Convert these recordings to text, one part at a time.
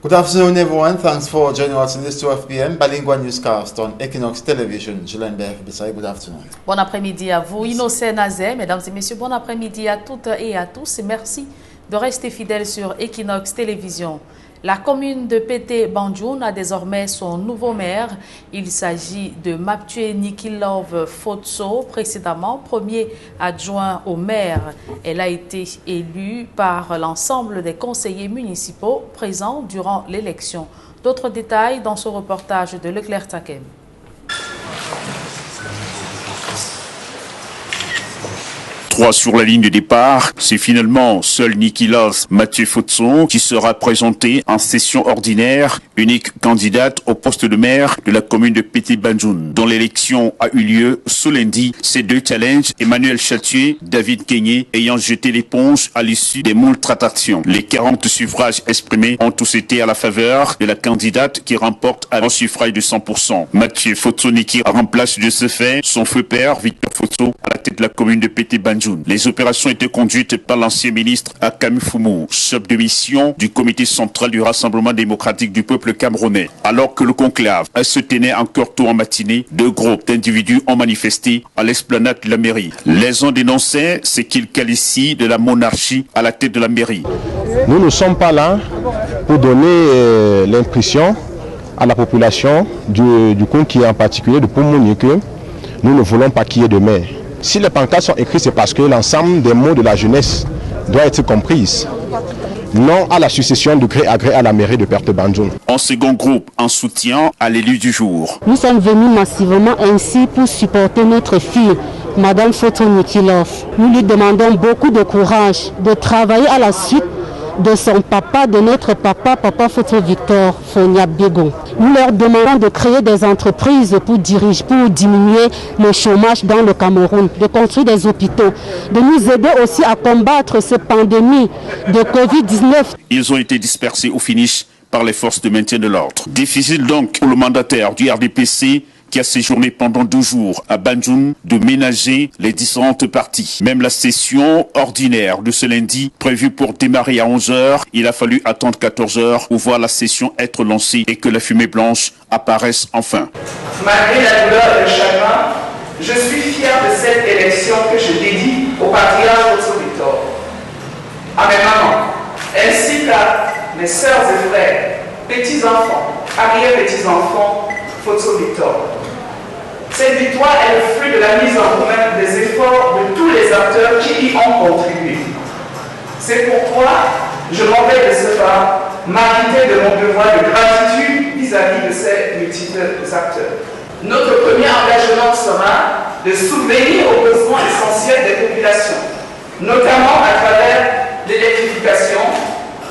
Good afternoon, everyone. Thanks for joining us in this 12 p.m. bilingual newscast on Equinox Television. Julien Bessay, good afternoon. Bon après-midi à vous, Innocent Nazé. Mesdames et messieurs, bon après-midi à toutes et à tous. Et merci de rester fidèles sur Equinox Télévision. La commune de Pété Bandjoun a désormais son nouveau maire. Il s'agit de Maptue Nikilov Fotso, précédemment premier adjoint au maire. Elle a été élue par l'ensemble des conseillers municipaux présents durant l'élection. D'autres détails dans ce reportage de Leclerc Takem. Sur la ligne de départ, c'est finalement seul Nikilas Mathieu Fotson qui sera présenté en session ordinaire, unique candidate au poste de maire de la commune de Pété Bandjoun, dont l'élection a eu lieu ce lundi. Ces deux challenges, Emmanuel Chatué, David Kenyé, ayant jeté l'éponge à l'issue des moult tractations. Les 40 suffrages exprimés ont tous été à la faveur de la candidate qui remporte un suffrage de 100%. Mathieu Fotson qui remplace de ce fait son feu père, Victor Fotson, à la tête de la commune de Pété Bandjoun. Les opérations étaient conduites par l'ancien ministre Akami Foumou, chef de mission du comité central du Rassemblement démocratique du peuple camerounais. Alors que le conclave se tenait encore tôt en matinée, deux groupes d'individus ont manifesté à l'esplanade de la mairie. Les uns dénonçaient ce qu'ils qualifient de la monarchie à la tête de la mairie. Nous ne sommes pas là pour donner l'impression à la population du compte qui est en particulier de Poumouni que nous ne voulons pas qu'il y ait de maire. Si les pancartes sont écrites, c'est parce que l'ensemble des mots de la jeunesse doit être comprise. Non à la succession de gré à gré à la mairie de Pété Bandjoun. En second groupe, en soutien à l'élu du jour. Nous sommes venus massivement ainsi pour supporter notre fille, Madame Fotson Nikilov. Nous lui demandons beaucoup de courage, de travailler à la suite de son papa, de notre papa, Papa Fotson Victor Fonia Bégon. Nous leur demandons de créer des entreprises pour diminuer le chômage dans le Cameroun, de construire des hôpitaux, de nous aider aussi à combattre cette pandémie de Covid-19. Ils ont été dispersés au finish par les forces de maintien de l'ordre. Difficile donc pour le mandataire du RDPC qui a séjourné pendant 2 jours à Bandjoun de ménager les différentes parties. Même la session ordinaire de ce lundi, prévue pour démarrer à 11h, il a fallu attendre 14h pour voir la session être lancée et que la fumée blanche apparaisse enfin. Malgré la douleur et le chagrin, je suis fier de cette élection que je dédie au patriarche Fotso Victor, à mes mamans, ainsi qu'à mes sœurs et frères, petits-enfants, arrière-petits-enfants, Fotso Victor. Cette victoire est le fruit de la mise en commun des efforts de tous les acteurs qui y ont contribué. C'est pourquoi je m'en vais de ce pas m'inviter de mon devoir de gratitude vis-à-vis de ces multiples acteurs. Notre premier engagement sera de subvenir aux besoins essentiels des populations, notamment à travers l'électrification,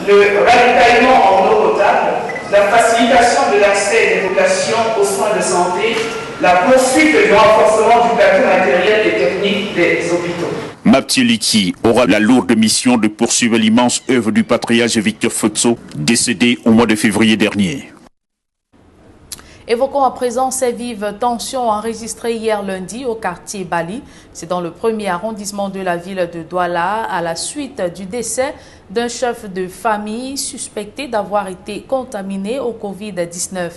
le ravitaillement en eau potable, la facilitation de l'accès des populations aux soins de santé, la poursuite du renforcement du plateau matériel et technique des hôpitaux. Maptue Liki aura la lourde mission de poursuivre l'immense œuvre du patriarche Victor Fotso, décédé au mois de février dernier. Évoquons à présent ces vives tensions enregistrées hier lundi au quartier Bali. C'est dans le premier arrondissement de la ville de Douala à la suite du décès d'un chef de famille suspecté d'avoir été contaminé au Covid-19.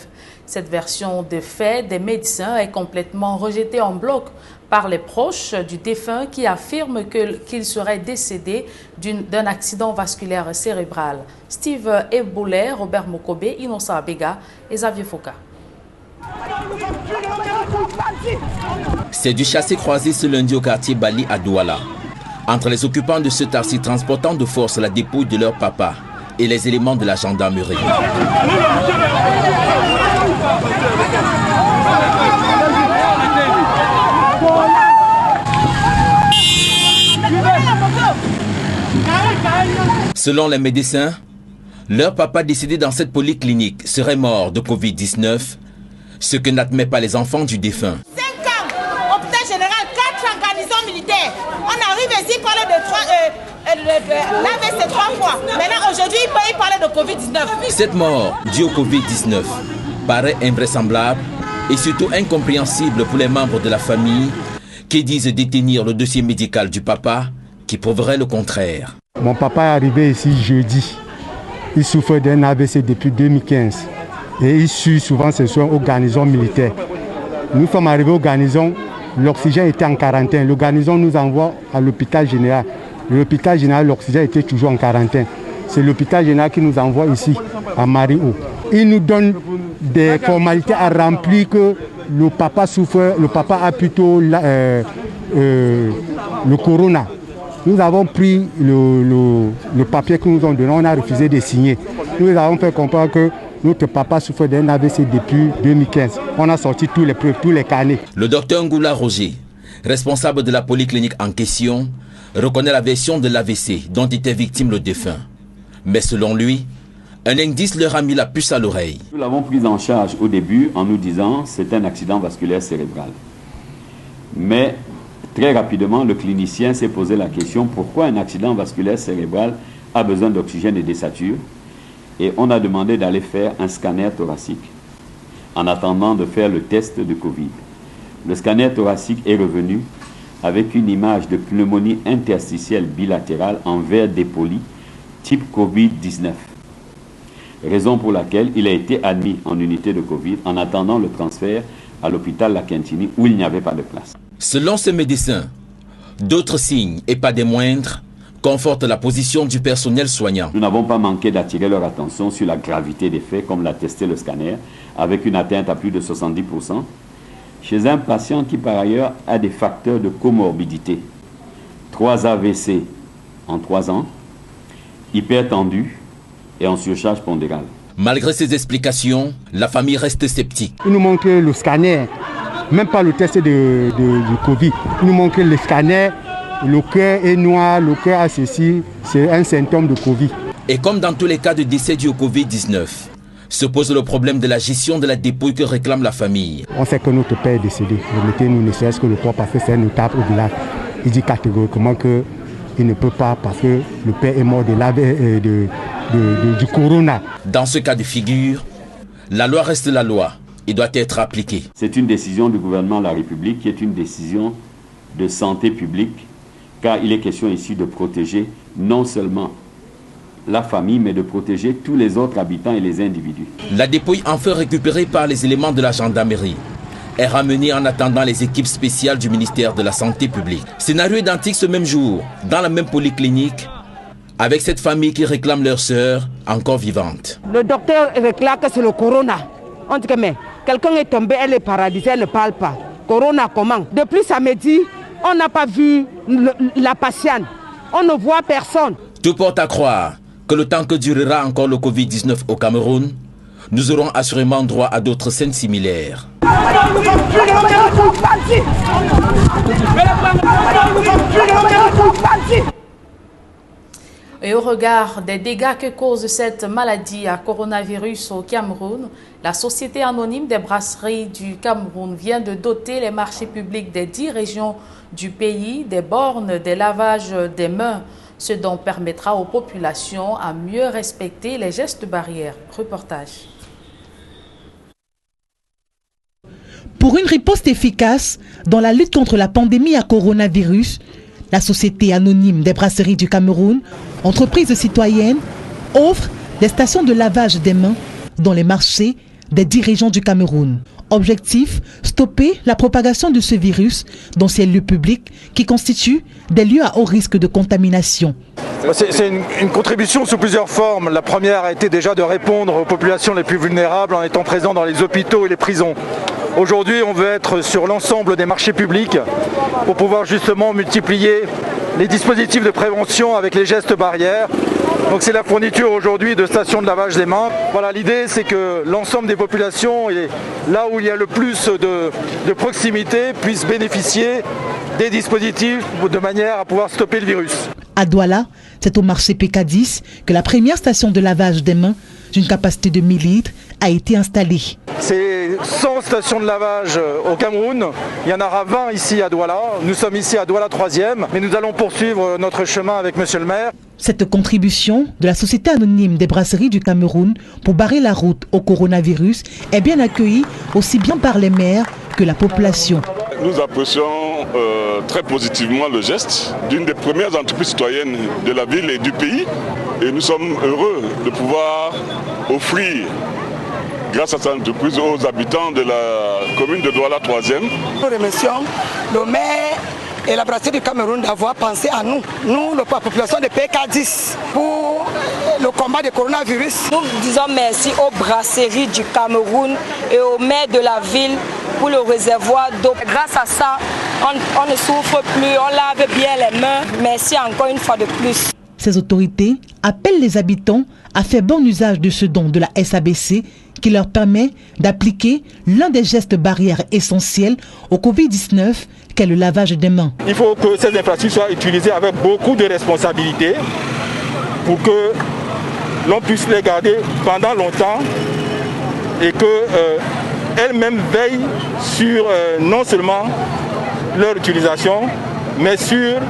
Cette version des faits des médecins est complètement rejetée en bloc par les proches du défunt qui affirment qu'il serait décédé d'un accident vasculaire cérébral. Steve Eboulet, Robert Mokobe, Innocent Abega et Xavier Foka. C'est du chassé-croisé ce lundi au quartier Bali à Douala. Entre les occupants de ce taxi transportant de force la dépouille de leur papa et les éléments de la gendarmerie. Selon les médecins, leur papa décédé dans cette polyclinique serait mort de Covid-19, ce que n'admet pas les enfants du défunt. 5 ans, hôpital général, 4 ans, garnison militaire. On arrive ici, parler de l'AVC 3 fois. Maintenant, aujourd'hui, il parlait de Covid-19. Cette mort due au Covid-19 paraît invraisemblable et surtout incompréhensible pour les membres de la famille qui disent détenir le dossier médical du papa qui prouverait le contraire. Mon papa est arrivé ici jeudi. Il souffre d'un AVC depuis 2015 et il suit souvent ses soins aux garnisons militaires. Nous sommes arrivés aux garnisons, l'oxygène était en quarantaine. Le garnison nous envoie à l'hôpital général. L'hôpital général, l'oxygène était toujours en quarantaine. C'est l'hôpital général qui nous envoie ici, à Marie-O. Il nous donne des formalités à remplir que le papa souffre, le papa a plutôt le corona. Nous avons pris le papier que nous ont donné, on a refusé de signer. Nous avons fait comprendre que notre papa souffre d'un AVC depuis 2015. On a sorti tous les preuves, tous les carnets. Le docteur Ngoula Roger, responsable de la polyclinique en question, reconnaît la version de l'AVC dont était victime le défunt. Mais selon lui, un indice leur a mis la puce à l'oreille. Nous l'avons pris en charge au début en nous disant que c'est un accident vasculaire cérébral. Mais très rapidement, le clinicien s'est posé la question pourquoi un accident vasculaire cérébral a besoin d'oxygène et désature. Et on a demandé d'aller faire un scanner thoracique en attendant de faire le test de Covid. Le scanner thoracique est revenu avec une image de pneumonie interstitielle bilatérale en verre dépoli type Covid-19. Raison pour laquelle il a été admis en unité de Covid en attendant le transfert à l'hôpital La Quintini où il n'y avait pas de place. Selon ce médecin, d'autres signes, et pas des moindres, confortent la position du personnel soignant. Nous n'avons pas manqué d'attirer leur attention sur la gravité des faits, comme l'a testé le scanner, avec une atteinte à plus de 70%, chez un patient qui par ailleurs a des facteurs de comorbidité. 3 AVC en 3 ans, hypertendu et en surcharge pondérale. Malgré ces explications, la famille reste sceptique. Il nous montre le scanner, même pas le test du Covid. Il nous montre le scanner, le cœur est noir, le cœur a ceci, c'est un symptôme de Covid. Et comme dans tous les cas de décès dû au Covid-19, se pose le problème de la gestion de la dépouille que réclame la famille. On sait que notre père est décédé. Remettez-nous ne serait-ce que le corps parce que c'est un notable au village. Il dit catégoriquement qu'il ne peut pas parce que le père est mort du corona. Dans ce cas de figure, la loi reste la loi et doit être appliquée. C'est une décision du gouvernement de la République qui est une décision de santé publique, car il est question ici de protéger non seulement la famille, mais de protéger tous les autres habitants et les individus. La dépouille enfin récupérée par les éléments de la gendarmerie est ramenée en attendant les équipes spéciales du ministère de la Santé publique. Scénario identique ce même jour, dans la même polyclinique, avec cette famille qui réclame leur sœur encore vivante. Le docteur réclame que c'est le corona. On dit que mais quelqu'un est tombé, elle est paralysée, elle ne parle pas. Corona comment? Depuis samedi, on n'a pas vu la patiente. On ne voit personne. Tout porte à croire que le temps que durera encore le Covid-19 au Cameroun, nous aurons assurément droit à d'autres scènes similaires. Et au regard des dégâts que cause cette maladie à coronavirus au Cameroun, la Société anonyme des brasseries du Cameroun vient de doter les marchés publics des 10 régions du pays des bornes des lavages des mains, ce dont permettra aux populations à mieux respecter les gestes barrières. Reportage. Pour une riposte efficace dans la lutte contre la pandémie à coronavirus, la Société anonyme des brasseries du Cameroun, entreprise citoyenne, offre des stations de lavage des mains dans les marchés des 10 régions du Cameroun. Objectif, stopper la propagation de ce virus dans ces lieux publics qui constituent des lieux à haut risque de contamination. C'est une contribution sous plusieurs formes. La première a été déjà de répondre aux populations les plus vulnérables en étant présent dans les hôpitaux et les prisons. Aujourd'hui, on veut être sur l'ensemble des marchés publics pour pouvoir justement multiplier les dispositifs de prévention avec les gestes barrières. Donc c'est la fourniture aujourd'hui de stations de lavage des mains. Voilà, l'idée c'est que l'ensemble des populations, et là où il y a le plus de proximité, puissent bénéficier des dispositifs de manière à pouvoir stopper le virus. À Douala, c'est au marché PK10 que la première station de lavage des mains d'une capacité de 1000 litres a été installée. C'est 100 stations de lavage au Cameroun, il y en aura 20 ici à Douala. Nous sommes ici à Douala 3e, mais nous allons poursuivre notre chemin avec monsieur le maire. Cette contribution de la Société anonyme des brasseries du Cameroun pour barrer la route au coronavirus est bien accueillie aussi bien par les maires que la population. Nous apprécions très positivement le geste d'une des premières entreprises citoyennes de la ville et du pays. Et nous sommes heureux de pouvoir offrir, grâce à cette entreprise, aux habitants de la commune de Douala 3e. Nous remercions le maire et la brasserie du Cameroun d'avoir pensé à nous, la population de PK10, pour le combat du coronavirus. Nous disons merci aux brasseries du Cameroun et au maire de la ville pour le réservoir d'eau. Grâce à ça, on ne souffre plus, on lave bien les mains. Merci encore une fois de plus. Ces autorités appellent les habitants à faire bon usage de ce don de la SABC qui leur permet d'appliquer l'un des gestes barrières essentiels au Covid-19 qu'est le lavage des mains. Il faut que ces infrastructures soient utilisées avec beaucoup de responsabilité pour que l'on puisse les garder pendant longtemps et qu'elles-mêmes veillent sur non seulement leur utilisation, mais sur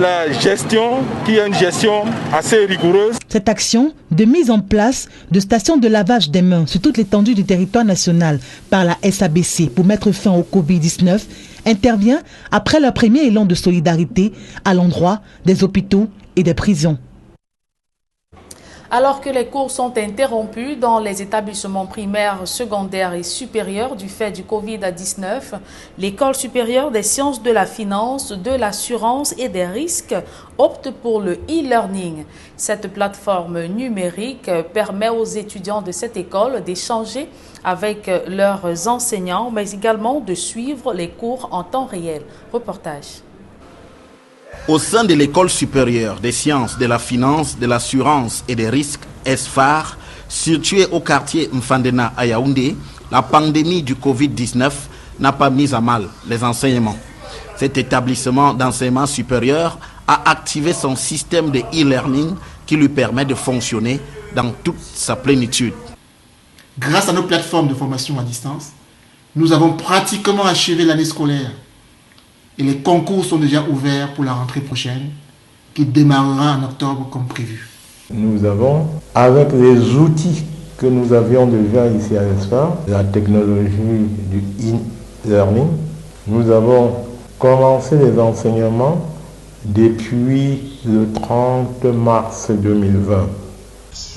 la gestion qui est une gestion assez rigoureuse. Cette action de mise en place de stations de lavage des mains sur toute l'étendue du territoire national par la SABC pour mettre fin au Covid-19 intervient après leur premier élan de solidarité à l'endroit des hôpitaux et des prisons. Alors que les cours sont interrompus dans les établissements primaires, secondaires et supérieurs du fait du Covid-19, l'École supérieure des sciences de la finance, de l'assurance et des risques opte pour le e-learning. Cette plateforme numérique permet aux étudiants de cette école d'échanger avec leurs enseignants, mais également de suivre les cours en temps réel. Reportage. Au sein de l'École supérieure des sciences de la finance, de l'assurance et des risques, ESFAR, située au quartier Mfandena à Yaoundé, la pandémie du Covid-19 n'a pas mis à mal les enseignements. Cet établissement d'enseignement supérieur a activé son système de e-learning qui lui permet de fonctionner dans toute sa plénitude. Grâce à nos plateformes de formation à distance, nous avons pratiquement achevé l'année scolaire. Et les concours sont déjà ouverts pour la rentrée prochaine, qui démarrera en octobre comme prévu. Nous avons, avec les outils que nous avions déjà ici à l'ESFAR, la technologie du e-learning, nous avons commencé les enseignements depuis le 30 mars 2020.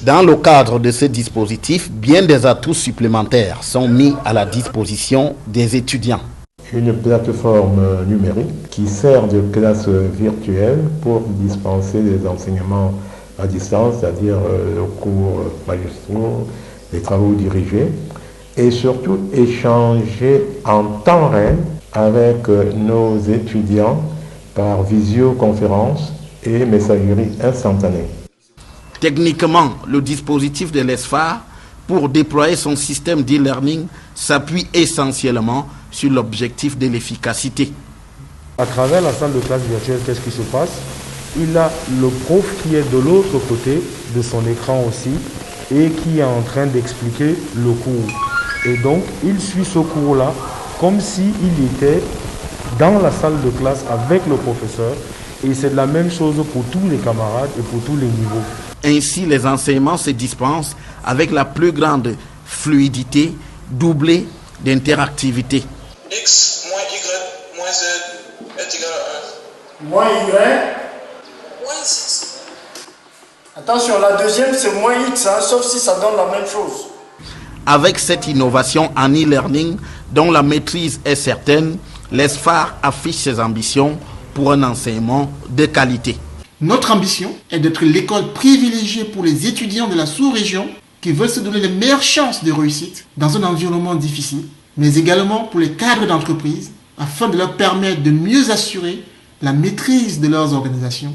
Dans le cadre de ce dispositif, bien des atouts supplémentaires sont mis à la disposition des étudiants. Une plateforme numérique qui sert de classe virtuelle pour dispenser des enseignements à distance, c'est-à-dire le cours magistraux, les travaux dirigés, et surtout échanger en temps réel avec nos étudiants par visioconférence et messagerie instantanée. Techniquement, le dispositif de l'ESFAR pour déployer son système d'e-learning s'appuie essentiellement sur l'objectif de l'efficacité. À travers la salle de classe virtuelle, qu'est-ce qui se passe? Il a le prof qui est de l'autre côté de son écran aussi et qui est en train d'expliquer le cours. Et donc, il suit ce cours-là comme s'il était dans la salle de classe avec le professeur. Et c'est la même chose pour tous les camarades et pour tous les niveaux. Ainsi, les enseignements se dispensent avec la plus grande fluidité, doublée d'interactivité. X moins Y moins Z est égal à 1. Moins Y. Moins X. Attention, la deuxième c'est moins X, hein, sauf si ça donne la même chose. Avec cette innovation en e-learning dont la maîtrise est certaine, l'ESFAR affiche ses ambitions pour un enseignement de qualité. Notre ambition est d'être l'école privilégiée pour les étudiants de la sous-région qui veulent se donner les meilleures chances de réussite dans un environnement difficile, mais également pour les cadres d'entreprise afin de leur permettre de mieux assurer la maîtrise de leurs organisations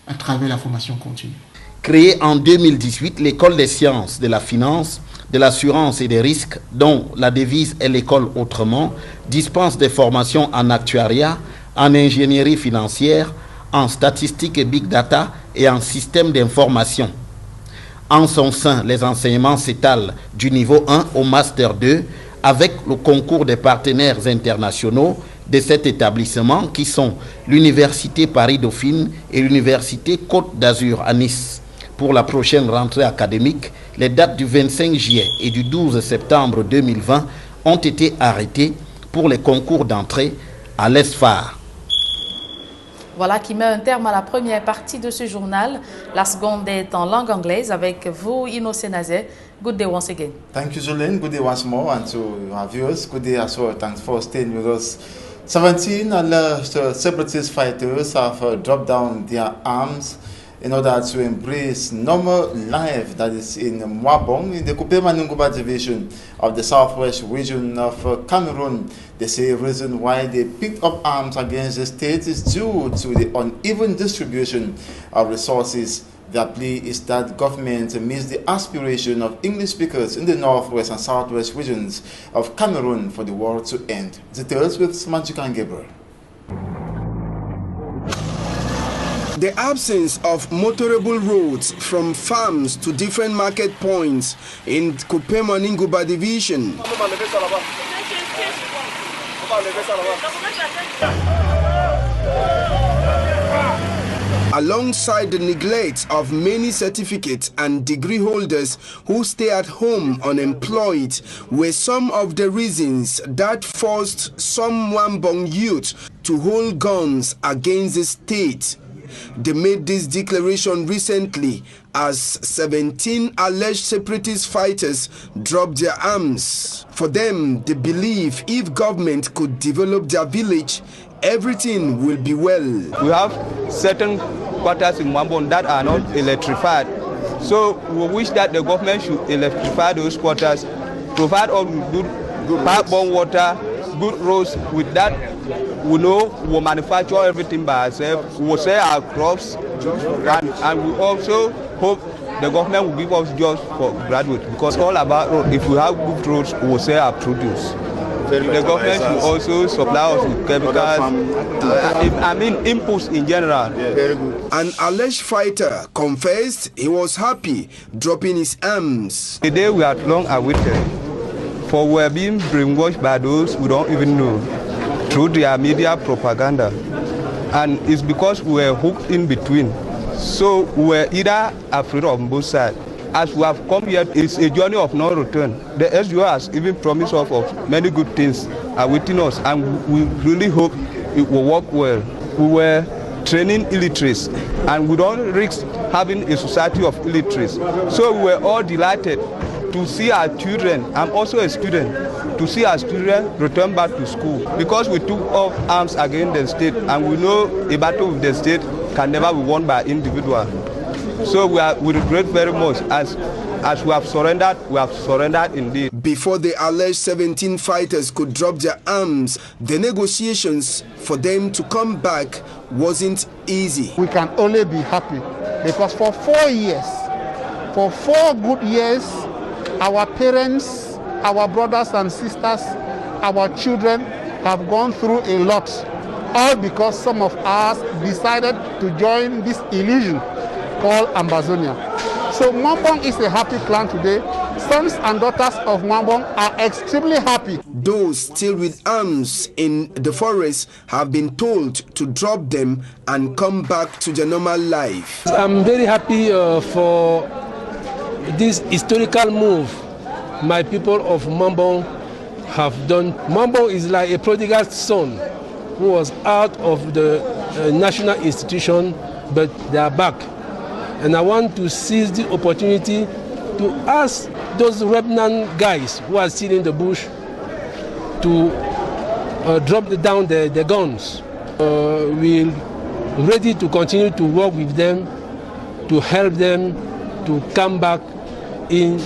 à travers la formation continue. Créée en 2018, l'École des sciences de la finance, de l'assurance et des risques, dont la devise est l'école autrement, dispense des formations en actuariat, en ingénierie financière, en statistique et big data et en système d'information. En son sein, les enseignements s'étalent du niveau 1 au master 2 avec le concours des partenaires internationaux de cet établissement qui sont l'Université Paris-Dauphine et l'Université Côte d'Azur à Nice. Pour la prochaine rentrée académique, les dates du 25 juillet et du 12 septembre 2020 ont été arrêtées pour les concours d'entrée à l'ESFAR. Voilà qui met un terme à la première partie de ce journal. La seconde est en langue anglaise avec vous, Innocent Nazé. Good day once again. Thank you, Jolene. Good day once more. And to our viewers, good day as well. Thanks for staying with us. 17 alleged separatist fighters have dropped down their arms in order to embrace normal life that is in Mwabong, in the Kupema-Nunguba division of the southwest region of Cameroon. They say the reason why they picked up arms against the state is due to the uneven distribution of resources. Their plea is that government meets the aspiration of English speakers in the northwest and southwest regions of Cameroon for the war to end. Details with Manchika Gabriel. The absence of motorable roads from farms to different market points in Kupema-Nunguba division alongside the neglect of many certificate and degree holders who stay at home unemployed were some of the reasons that forced some Mwambong youth to hold guns against the state. They made this declaration recently as 17 alleged separatist fighters dropped their arms. For them, they believe if government could develop their village, everything will be well. We have certain quarters in Mwambong that are not electrified. So we wish that the government should electrify those quarters, provide all good pipe-borne water, good roads. With that, we know we'll manufacture everything by ourselves. We'll sell our crops, and we also hope the government will give us jobs for graduates, because all about road. If we have good roads, we'll sell our produce. The government should also supply us with chemicals, inputs in general. An alleged fighter confessed he was happy dropping his arms. The day we are long awaited, for we are being brainwashed by those we don't even know through their media propaganda. And it's because we were hooked in between. So we were either afraid of both sides. As we have come here, it's a journey of no return. The SGO has even promised us of many good things awaiting us, and we really hope it will work well. We were training illiterates, and we don't risk having a society of illiterates. So we were all delighted to see our children, I'm also a student, to see our children return back to school, because we took up arms against the state, and we know a battle with the state can never be won by individual. So we regret very much. As we have surrendered indeed. Before the alleged 17 fighters could drop their arms, the negotiations for them to come back wasn't easy. We can only be happy because for 4 years, for 4 good years, our parents, our brothers and sisters, our children have gone through a lot, all because some of us decided to join this illusion called Ambazonia. So Mwambong is a happy clan today. Sons and daughters of Mwambong are extremely happy. Those still with arms in the forest have been told to drop them and come back to their normal life. I'm very happy for this historical move my people of Mwambong have done. Mwambong is like a prodigal son who was out of the national institution, but they are back. And I want to seize the opportunity to ask those remnant guys who are still in the bush to drop down their guns. We're ready to continue to work with them, to help them to come back in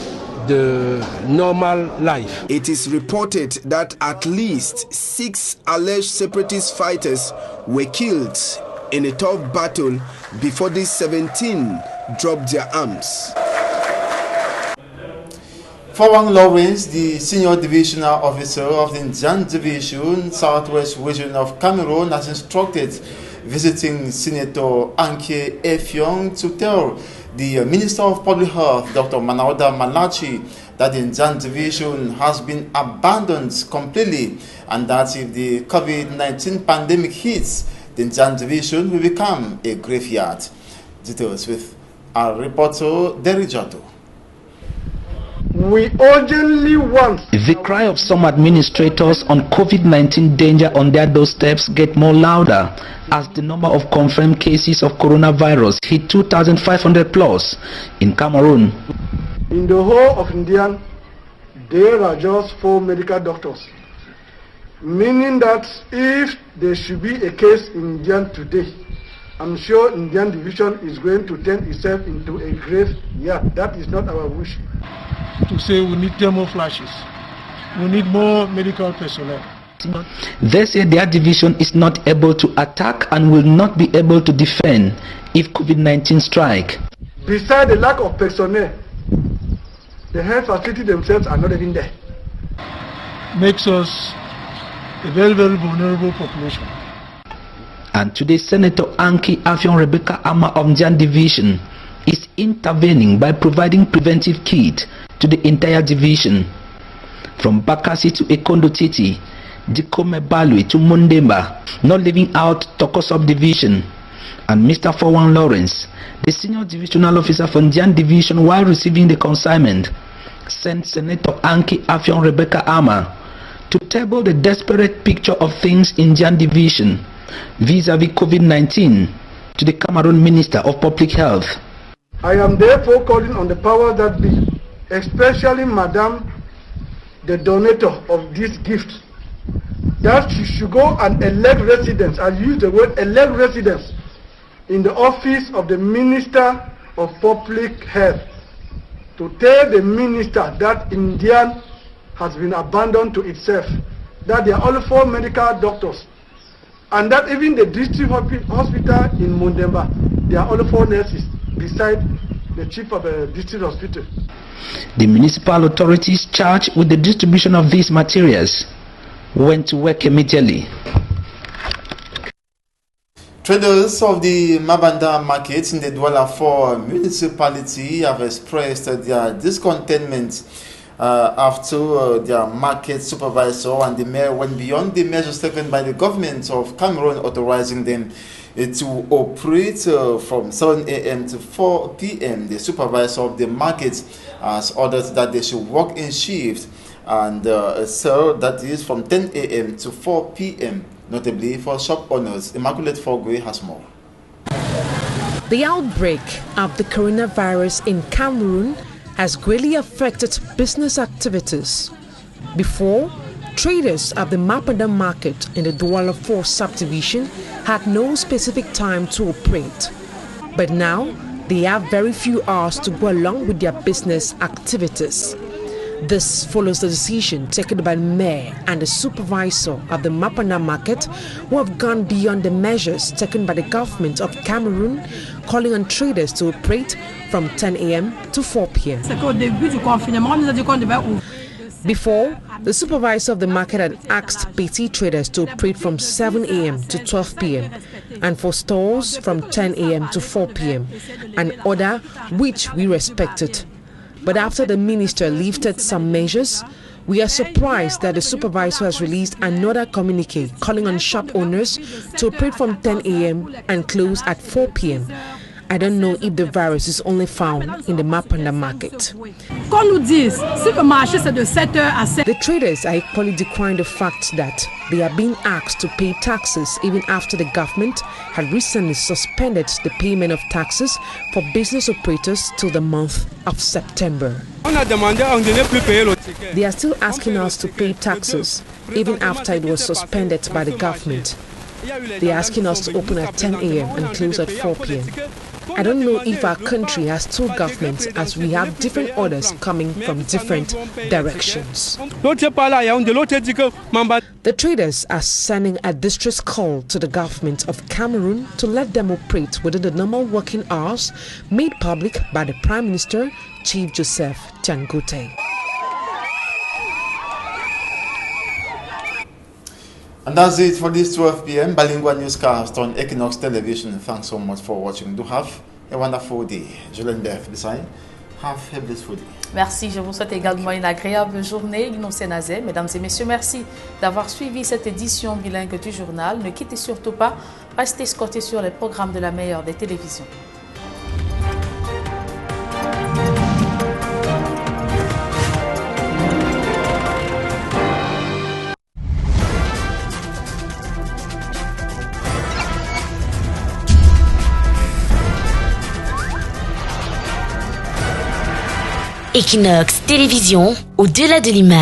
the normal life. It is reported that at least 6 alleged separatist fighters were killed in a tough battle before these 17 dropped their arms. Fawang Lawrence, the senior divisional officer of the Njan Division, Southwest Region of Cameroon, has instructed visiting Senator Anke Effiong to tell the Minister of Public Health, Dr. Manauda Malachi, that the Njan Division has been abandoned completely, and that if the COVID-19 pandemic hits, the Njan Division will become a graveyard. Details with our reporter, Derry Jato. We urgently want. The cry of some administrators on COVID-19 danger on their doorsteps get more louder as the number of confirmed cases of coronavirus hit 2,500 plus in Cameroon. In the whole of India, there are just 4 medical doctors, meaning that if there should be a case in India today, I'm sure Indian division is going to turn itself into a graveyard. That is not our wish. To say we need thermal flashes, we need more medical personnel. They say their division is not able to attack and will not be able to defend if COVID-19 strike. Besides the lack of personnel, the health facilities themselves are not even there. Makes us a very, very vulnerable population. And today, Senator Anki Afion Rebecca Ama of Njan Division is intervening by providing preventive kit to the entire division. From Bakassi to Ekondo Titi, Dikome Balwe to Mundemba, not leaving out Toko Subdivision. And Mr. Forwan Lawrence, the senior divisional officer for Njan Division, while receiving the consignment, sent Senator Anki Afion Rebecca Ama to table the desperate picture of things in Njan Division vis-a-vis COVID-19 to the Cameroon Minister of Public Health. I am therefore calling on the powers that be, especially Madam, the donator of this gift, that she should go and elect residents, I use the word elect residents, in the office of the Minister of Public Health, to tell the Minister that India has been abandoned to itself, that there are only 4 medical doctors, and that even the district hospital in Mundemba, there are only 4 nurses, beside the chief of the district hospital. The municipal authorities charged with the distribution of these materials went to work immediately. Traders of the Mabanda market in the Douala 4 municipality have expressed their discontentment after their market supervisor and the mayor went beyond the measures taken by the government of Cameroon, authorizing them to operate from 7 a.m. to 4 p.m. The supervisor of the market has ordered that they should work in shift and sell, that is from 10 a.m. to 4 p.m. notably for shop owners. Immaculate Fogwe has more. The outbreak of the coronavirus in Cameroon has greatly affected business activities. Before, traders of the Mapanda market in the Douala 4 subdivision had no specific time to operate. But now, they have very few hours to go along with their business activities. This follows the decision taken by the mayor and the supervisor of the Mapanda market, who have gone beyond the measures taken by the government of Cameroon, calling on traders to operate from 10 a.m. to 4 p.m. Before, the supervisor of the market had asked petty traders to operate from 7 a.m. to 12 p.m. and for stores from 10 a.m. to 4 p.m. an order which we respected. But after the minister lifted some measures, we are surprised that the supervisor has released another communique calling on shop owners to operate from 10 a.m. and close at 4 p.m. I don't know if the virus is only found in the Mapanda market. The traders are equally decrying the fact that they are being asked to pay taxes even after the government had recently suspended the payment of taxes for business operators till the month of September. They are still asking us to pay taxes even after it was suspended by the government. They are asking us to open at 10 a.m. and close at 4 p.m. I don't know if our country has 2 governments, as we have different orders coming from different directions. The traders are sending a distress call to the government of Cameroon to let them operate within the normal working hours made public by the Prime Minister, Chief Joseph Tiangote. And that's it for this 12 p.m. bilingual newscast on Equinox Television. Thanks so much for watching. Do have a wonderful day. Julien Berf beside. Have a blissful day. Merci, je vous souhaite également une agréable journée. Innocent Nazé, mesdames et messieurs, merci d'avoir suivi cette édition bilingue du journal. Ne quittez surtout pas, restez scotchés sur les programmes de la meilleure des télévisions. Equinox Télévision, au-delà de l'image.